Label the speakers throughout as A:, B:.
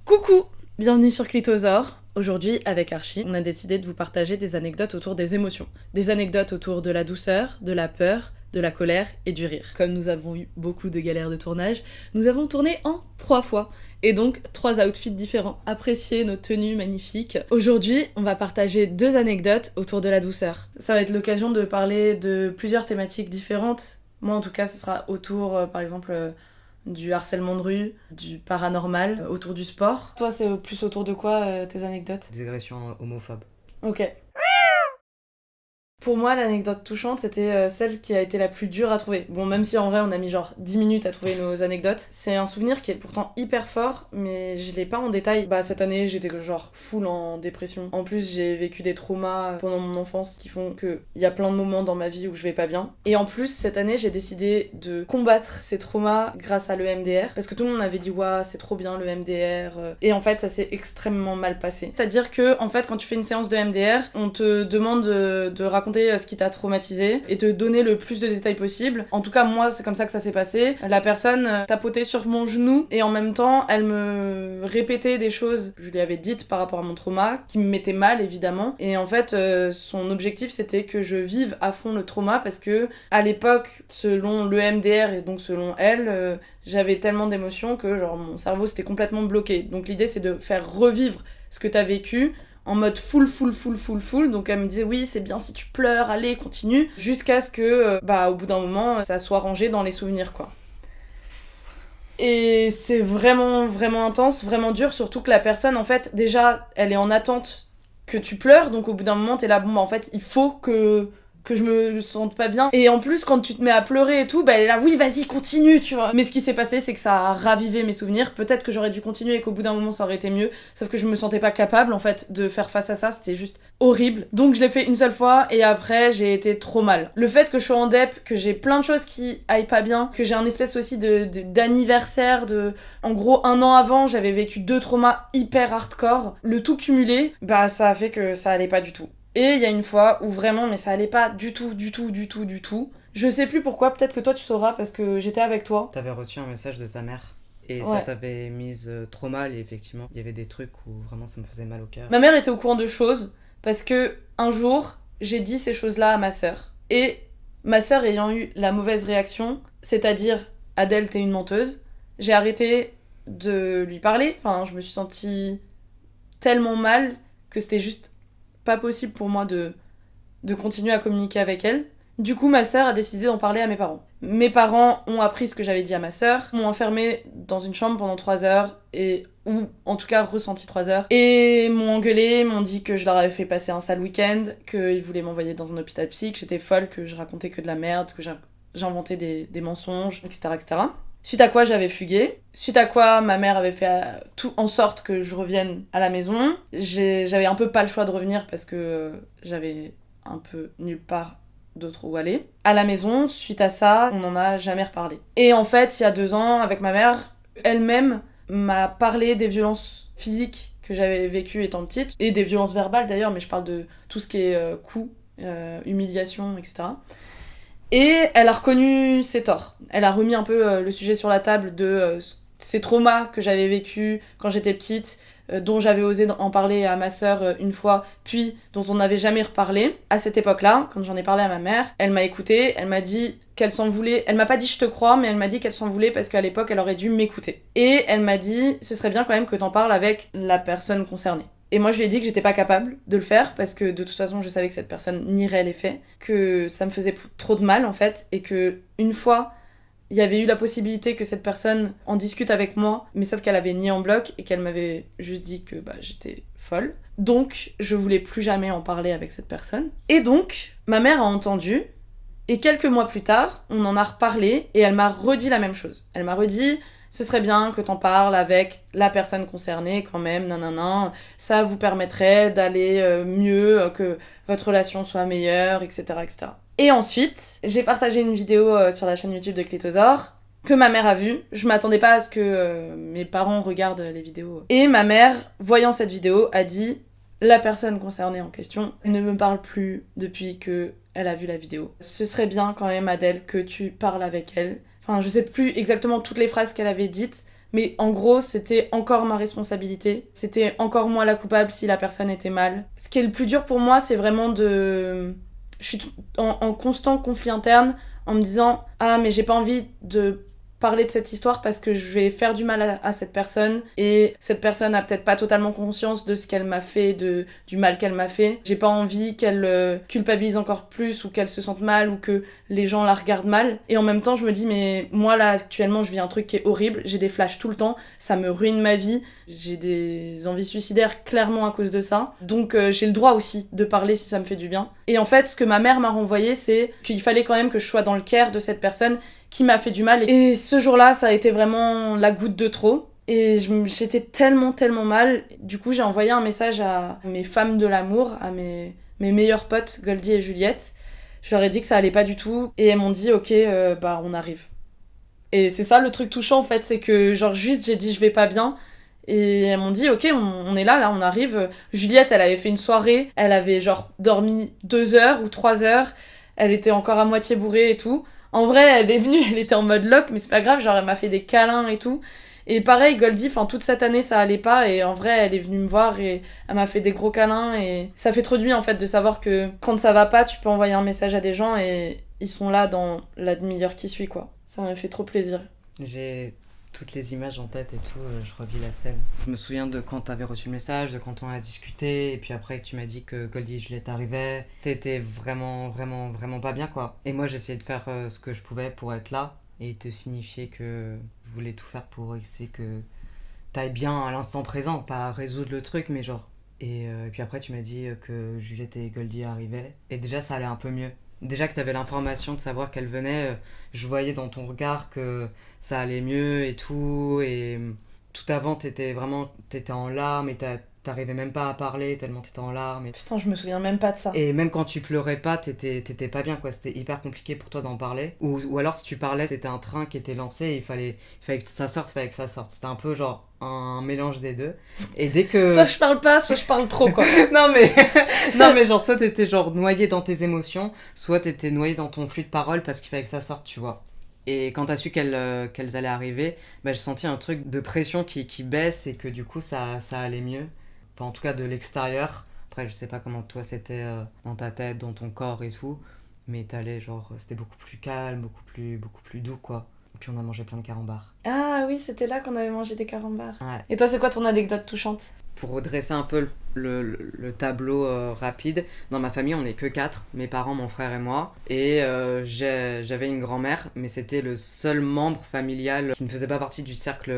A: Coucou, bienvenue sur Clitosaure. Aujourd'hui, avec Archie, on a décidé de vous partager des anecdotes autour des émotions. Des anecdotes autour de la douceur, de la peur, de la colère et du rire. Comme nous avons eu beaucoup de galères de tournage, nous avons tourné en 3 fois. Et donc 3 outfits différents. Appréciez nos tenues magnifiques. Aujourd'hui, on va partager 2 anecdotes autour de la douceur. Ça va être l'occasion de parler de plusieurs thématiques différentes. Moi en tout cas, ce sera autour, par exemple, du harcèlement de rue, du paranormal, autour du sport. Toi, c'est plus autour de quoi tes anecdotes ?
B: Des agressions homophobes.
A: Ok. Pour moi, l'anecdote touchante, c'était celle qui a été la plus dure à trouver. Bon, même si en vrai, on a mis genre 10 minutes à trouver nos anecdotes. C'est un souvenir qui est pourtant hyper fort, mais je l'ai pas en détail. Bah, cette année, j'étais genre full en dépression. En plus, j'ai vécu des traumas pendant mon enfance qui font que il y a plein de moments dans ma vie où je vais pas bien. Et en plus, cette année, j'ai décidé de combattre ces traumas grâce à l'EMDR. Parce que tout le monde m'avait dit, waouh, c'est trop bien l'EMDR. Et en fait, ça s'est extrêmement mal passé. C'est-à-dire que, en fait, quand tu fais une séance de MDR, on te demande de raconter ce qui t'a traumatisé et te donner le plus de détails possible. En tout cas, moi, c'est comme ça que ça s'est passé. La personne tapotait sur mon genou et en même temps, elle me répétait des choses que je lui avais dites par rapport à mon trauma, qui me mettaient mal, évidemment. Et en fait, son objectif, c'était que je vive à fond le trauma parce que, à l'époque, selon le MDR et donc selon elle, j'avais tellement d'émotions que genre mon cerveau s'était complètement bloqué. Donc l'idée, c'est de faire revivre ce que t'as vécu en mode full. Donc elle me disait oui, c'est bien si tu pleures, allez, continue. Jusqu'à ce que, au bout d'un moment, ça soit rangé dans les souvenirs, quoi. Et c'est vraiment intense, vraiment dur, surtout que la personne, en fait, déjà, elle est en attente que tu pleures, donc au bout d'un moment, t'es là, bon, bah en fait, il faut que je me sente pas bien. Et en plus, quand tu te mets à pleurer et tout, bah elle est là, oui, vas-y, continue, tu vois. Mais ce qui s'est passé, c'est que ça a ravivé mes souvenirs. Peut-être que j'aurais dû continuer et qu'au bout d'un moment, ça aurait été mieux. Sauf que je me sentais pas capable, en fait, de faire face à ça. C'était juste horrible. Donc je l'ai fait une seule fois et après, j'ai été trop mal. Le fait que je sois en dep, que j'ai plein de choses qui aillent pas bien, que j'ai un espèce aussi d'anniversaire, en gros, 1 an avant, j'avais vécu 2 traumas hyper hardcore. Le tout cumulé, bah ça a fait que ça allait pas du tout. Et il y a une fois où vraiment, mais ça allait pas du tout. Je sais plus pourquoi, peut-être que toi tu sauras parce que j'étais avec toi.
B: T'avais reçu un message de ta mère et
A: Ouais.
B: ça t'avait mise trop mal et effectivement, il y avait des trucs où vraiment ça me faisait mal au cœur.
A: Ma mère était au courant de choses parce que un jour, j'ai dit ces choses-là à ma sœur. Et ma sœur ayant eu la mauvaise réaction, c'est-à-dire Adèle, t'es une menteuse, j'ai arrêté de lui parler. Enfin, je me suis sentie tellement mal que c'était juste pas possible pour moi de continuer à communiquer avec elle. Du coup, ma sœur a décidé d'en parler à mes parents. Mes parents ont appris ce que j'avais dit à ma sœur, m'ont enfermée dans une chambre pendant 3 heures, ou en tout cas ressenti 3 heures, et m'ont engueulé, m'ont dit que je leur avais fait passer un sale week-end, qu'ils voulaient m'envoyer dans un hôpital psy, que j'étais folle, que je racontais que de la merde, que j'inventais des mensonges, etc. Suite à quoi j'avais fugué. Suite à quoi ma mère avait fait tout en sorte que je revienne à la maison. J'avais un peu pas le choix de revenir parce que j'avais un peu nulle part d'autre où aller. À la maison, suite à ça, on n'en a jamais reparlé. Et en fait, il y a 2 ans, avec ma mère, elle-même m'a parlé des violences physiques que j'avais vécues étant petite, et des violences verbales d'ailleurs, mais je parle de tout ce qui est coups, humiliation, etc. Et elle a reconnu ses torts. Elle a remis un peu le sujet sur la table de ces traumas que j'avais vécus quand j'étais petite, dont j'avais osé en parler à ma sœur une fois, puis dont on n'avait jamais reparlé. À cette époque-là, quand j'en ai parlé à ma mère, elle m'a écoutée, elle m'a dit qu'elle s'en voulait. Elle m'a pas dit je te crois, mais elle m'a dit qu'elle s'en voulait parce qu'à l'époque, elle aurait dû m'écouter. Et elle m'a dit ce serait bien quand même que t'en parles avec la personne concernée. Et moi, je lui ai dit que j'étais pas capable de le faire parce que de toute façon, je savais que cette personne nierait les faits, que ça me faisait trop de mal en fait, et que une fois, il y avait eu la possibilité que cette personne en discute avec moi, mais sauf qu'elle avait nié en bloc et qu'elle m'avait juste dit que j'étais folle. Donc, je voulais plus jamais en parler avec cette personne. Et donc, ma mère a entendu, et quelques mois plus tard, on en a reparlé, et elle m'a redit la même chose. Elle m'a redit ce serait bien que t'en parles avec la personne concernée quand même, nanana, ça vous permettrait d'aller mieux, que votre relation soit meilleure, etc. Et ensuite, j'ai partagé une vidéo sur la chaîne YouTube de Clitosaure, que ma mère a vue. Je m'attendais pas à ce que mes parents regardent les vidéos. Et ma mère, voyant cette vidéo, a dit la personne concernée en question ne me parle plus depuis que elle a vu la vidéo. Ce serait bien quand même, Adèle, que tu parles avec elle. Enfin, je sais plus exactement toutes les phrases qu'elle avait dites, Mais en gros, c'était encore ma responsabilité. C'était encore moi la coupable si la personne était mal. Ce qui est le plus dur pour moi, c'est vraiment de... Je suis en constant conflit interne en me disant « Ah, mais j'ai pas envie de parler de cette histoire parce que je vais faire du mal à cette personne et cette personne a peut-être pas totalement conscience de ce qu'elle m'a fait, du mal qu'elle m'a fait. J'ai pas envie qu'elle culpabilise encore plus ou qu'elle se sente mal ou que les gens la regardent mal. Et en même temps, je me dis, mais moi là, actuellement, je vis un truc qui est horrible. J'ai des flashs tout le temps. Ça me ruine ma vie. J'ai des envies suicidaires clairement à cause de ça. Donc j'ai le droit aussi de parler si ça me fait du bien. Et en fait, ce que ma mère m'a renvoyé, c'est qu'il fallait quand même que je sois dans le care de cette personne qui m'a fait du mal. Et ce jour-là, ça a été vraiment la goutte de trop. Et j'étais tellement mal. Du coup, j'ai envoyé un message à mes femmes de l'amour, à mes meilleures potes, Goldie et Juliette. Je leur ai dit que ça allait pas du tout. Et elles m'ont dit, ok, bah on arrive. Et c'est ça le truc touchant en fait, c'est que genre juste j'ai dit je vais pas bien. Et elles m'ont dit ok on est là on arrive. Juliette elle avait fait une soirée, elle avait genre dormi 2 heures ou 3 heures, elle était encore à moitié bourrée et tout. En vrai elle est venue, elle était en mode lock mais c'est pas grave, genre elle m'a fait des câlins et tout. Et pareil Goldie, enfin toute cette année ça allait pas et en vrai elle est venue me voir et elle m'a fait des gros câlins et ça fait trop de bien en fait de savoir que quand ça va pas tu peux envoyer un message à des gens et ils sont là dans la demi-heure qui suit quoi. Ça m'a fait trop plaisir.
B: J'ai toutes les images en tête et tout, je revis la scène. Je me souviens de quand t'avais reçu le message, de quand on a discuté, et puis après tu m'as dit que Goldie et Juliette arrivaient. T'étais vraiment pas bien quoi. Et moi j'essayais de faire ce que je pouvais pour être là et te signifier que je voulais tout faire pour essayer que t'ailles bien à l'instant présent, pas résoudre le truc mais genre. Et puis après tu m'as dit que Juliette et Goldie arrivaient, et déjà ça allait un peu mieux. Déjà que t'avais l'information de savoir qu'elle venait, je voyais dans ton regard que ça allait mieux et tout. Et tout avant, t'étais en larmes et t'arrivais même pas à parler tellement t'étais en larmes.
A: Putain, je me souviens même pas de ça.
B: Et même quand tu pleurais pas, t'étais pas bien quoi. C'était hyper compliqué pour toi d'en parler. Ou alors si tu parlais, c'était un train qui était lancé et il fallait que ça sorte, il fallait que ça sorte. C'était un peu genre un mélange des deux. Et dès que...
A: Soit je parle pas, soit je parle trop quoi.
B: non mais non mais genre soit t'étais genre noyé dans tes émotions, soit t'étais noyé dans ton flux de parole parce qu'il fallait que ça sorte, tu vois. Et quand t'as su qu'elles allaient arriver, bah, j'ai senti un truc de pression qui baisse et que du coup ça allait mieux. Enfin en tout cas de l'extérieur. Après je sais pas comment toi c'était dans ta tête, dans ton corps et tout, mais t'allais genre c'était beaucoup plus calme, beaucoup plus doux quoi. Et puis on a mangé plein de carambars.
A: Ah oui, c'était là qu'on avait mangé des carambars.
B: Ouais.
A: Et toi, c'est quoi ton anecdote touchante?
B: Pour redresser un peu le tableau rapide, dans ma famille on n'est que 4, mes parents, mon frère et moi, et j'avais une grand-mère, mais c'était le seul membre familial qui ne faisait pas partie du cercle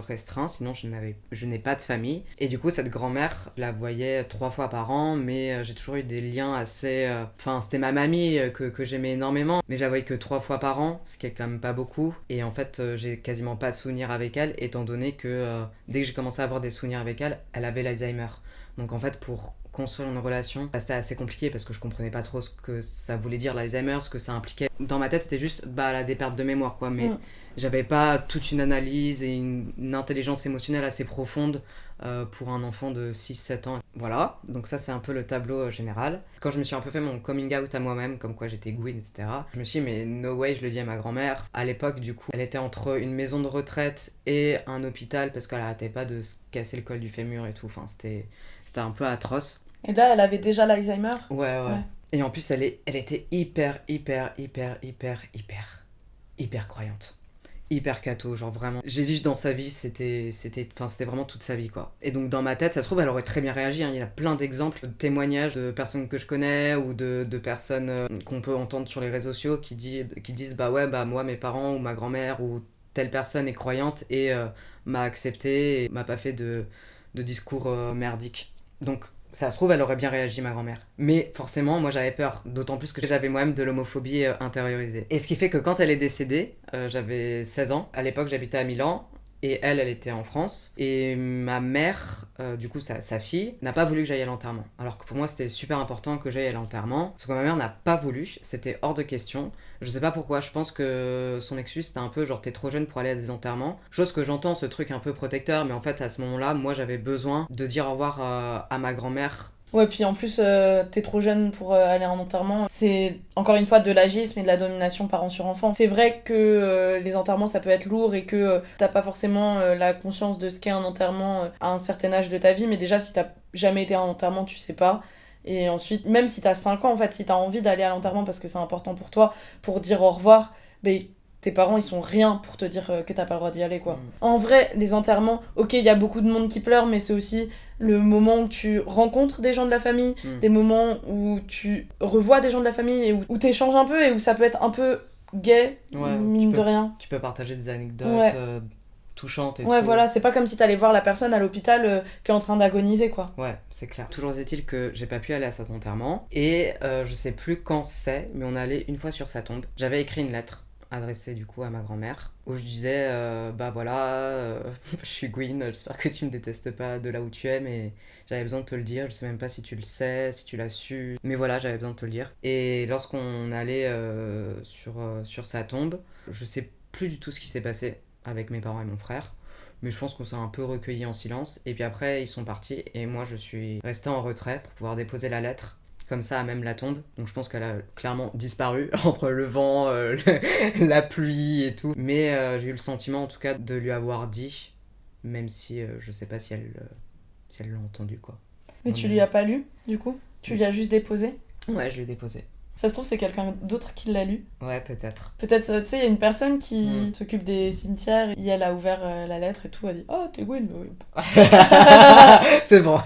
B: restreint, sinon je n'ai pas de famille. Et du coup cette grand-mère, je la voyais 3 fois par an, mais j'ai toujours eu des liens assez... Enfin c'était ma mamie que j'aimais énormément, mais je la voyais que 3 fois par an, ce qui est quand même pas beaucoup, et en fait j'ai quasiment pas de souvenirs avec elle, étant donné que dès que j'ai commencé à avoir des souvenirs avec elle, elle avait l'Alzheimer. Donc en fait, pour construire une relation, c'était assez compliqué parce que je comprenais pas trop ce que ça voulait dire l'Alzheimer, ce que ça impliquait. Dans ma tête, c'était juste elle a des pertes de mémoire quoi, mais j'avais pas toute une analyse et une intelligence émotionnelle assez profonde pour un enfant de 6-7 ans. Voilà, donc ça c'est un peu le tableau général. Quand je me suis un peu fait mon coming out à moi-même, comme quoi j'étais Gwyn, etc., je me suis dit mais no way, je le dis à ma grand-mère. À l'époque du coup, elle était entre une maison de retraite et un hôpital parce qu'elle arrêtait pas de se casser le col du fémur et tout, enfin c'était un peu atroce.
A: Et là, elle avait déjà l'Alzheimer?
B: Ouais. Et en plus elle était hyper croyante. Hyper catho, genre vraiment. J'ai dit dans sa vie, c'était vraiment toute sa vie quoi. Et donc dans ma tête, ça se trouve, elle aurait très bien réagi. Hein. Il y a plein d'exemples, de témoignages de personnes que je connais ou de personnes qu'on peut entendre sur les réseaux sociaux qui disent bah ouais, bah moi, mes parents ou ma grand-mère ou telle personne est croyante et m'a accepté et m'a pas fait de discours merdique. Donc ça se trouve, elle aurait bien réagi, ma grand-mère. Mais forcément, moi j'avais peur, d'autant plus que j'avais moi-même de l'homophobie intériorisée. Et ce qui fait que quand elle est décédée, j'avais 16 ans, à l'époque j'habitais à Milan, et elle était en France. Et ma mère, du coup sa fille, n'a pas voulu que j'aille à l'enterrement. Alors que pour moi c'était super important que j'aille à l'enterrement. Sauf que ma mère n'a pas voulu, c'était hors de question. Je sais pas pourquoi, je pense que son excuse c'était un peu genre t'es trop jeune pour aller à des enterrements. Chose que j'entends, ce truc un peu protecteur, mais en fait à ce moment-là, moi j'avais besoin de dire au revoir à ma grand-mère
A: Ouais, puis en plus, t'es trop jeune pour aller en enterrement. C'est encore une fois de l'agisme et de la domination parent sur enfant. C'est vrai que les enterrements, ça peut être lourd et que t'as pas forcément la conscience de ce qu'est un enterrement à un certain âge de ta vie, mais déjà, si t'as jamais été à un enterrement, tu sais pas. Et ensuite, même si t'as 5 ans, en fait, si t'as envie d'aller à l'enterrement parce que c'est important pour toi, pour dire au revoir, ben, tes parents, ils sont rien pour te dire que t'as pas le droit d'y aller, quoi. En vrai, les enterrements, ok, il y a beaucoup de monde qui pleure, mais c'est aussi le moment où tu rencontres des gens de la famille, des moments où tu revois des gens de la famille et où t'échanges un peu et où ça peut être un peu gay, mine de rien.
B: Tu peux partager des anecdotes touchantes et tout.
A: Ouais, voilà, c'est pas comme si t'allais voir la personne à l'hôpital qui est en train d'agoniser, quoi.
B: Ouais, c'est clair. Toujours est-il que j'ai pas pu aller à cet enterrement. Et je sais plus quand c'est, mais on allait une fois sur sa tombe. J'avais écrit une lettre adressée du coup à ma grand-mère, où je disais, bah voilà, je suis Gwyn, j'espère que tu me détestes pas de là où tu es, mais j'avais besoin de te le dire, je sais même pas si tu le sais, si tu l'as su, mais voilà, j'avais besoin de te le dire. Et lorsqu'on allait sur sa tombe, je sais plus du tout ce qui s'est passé avec mes parents et mon frère, mais je pense qu'on s'est un peu recueillis en silence, et puis après ils sont partis, et moi je suis restée en retrait pour pouvoir déposer la lettre, comme ça à même la tombe, donc je pense qu'elle a clairement disparu entre le vent, la pluie et tout, mais j'ai eu le sentiment en tout cas de lui avoir dit, même si je sais pas si elle l'a entendu, quoi.
A: Mais tu lui as pas lu, du coup? Tu lui as juste déposé?
B: Ouais, je l'ai déposé.
A: Ça se trouve, c'est quelqu'un d'autre qui l'a lu.
B: Ouais, peut-être.
A: Peut-être, tu sais, il y a une personne qui s'occupe des cimetières, et elle a ouvert la lettre et tout, elle a dit « Oh, t'es Gwen !»
B: C'est bon.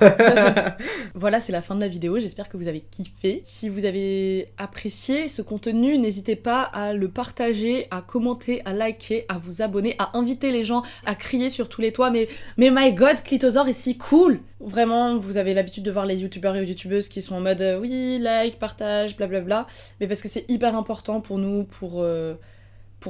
C: Voilà, c'est la fin de la vidéo, j'espère que vous avez kiffé. Si vous avez apprécié ce contenu, n'hésitez pas à le partager, à commenter, à liker, à vous abonner, à inviter les gens, à crier sur tous les toits « Mais my god, Clitosaur est si cool !» Vraiment, vous avez l'habitude de voir les youtubeurs et youtubeuses qui sont en mode oui, like, partage, blablabla. Mais parce que c'est hyper important pour nous, pour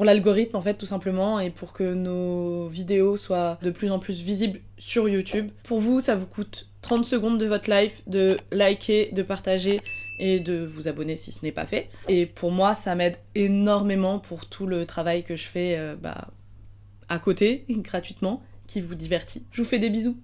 C: l'algorithme en fait, tout simplement, et pour que nos vidéos soient de plus en plus visibles sur YouTube. Pour vous, ça vous coûte 30 secondes de votre life de liker, de partager et de vous abonner si ce n'est pas fait. Et pour moi, ça m'aide énormément pour tout le travail que je fais à côté, gratuitement, qui vous divertit. Je vous fais des bisous.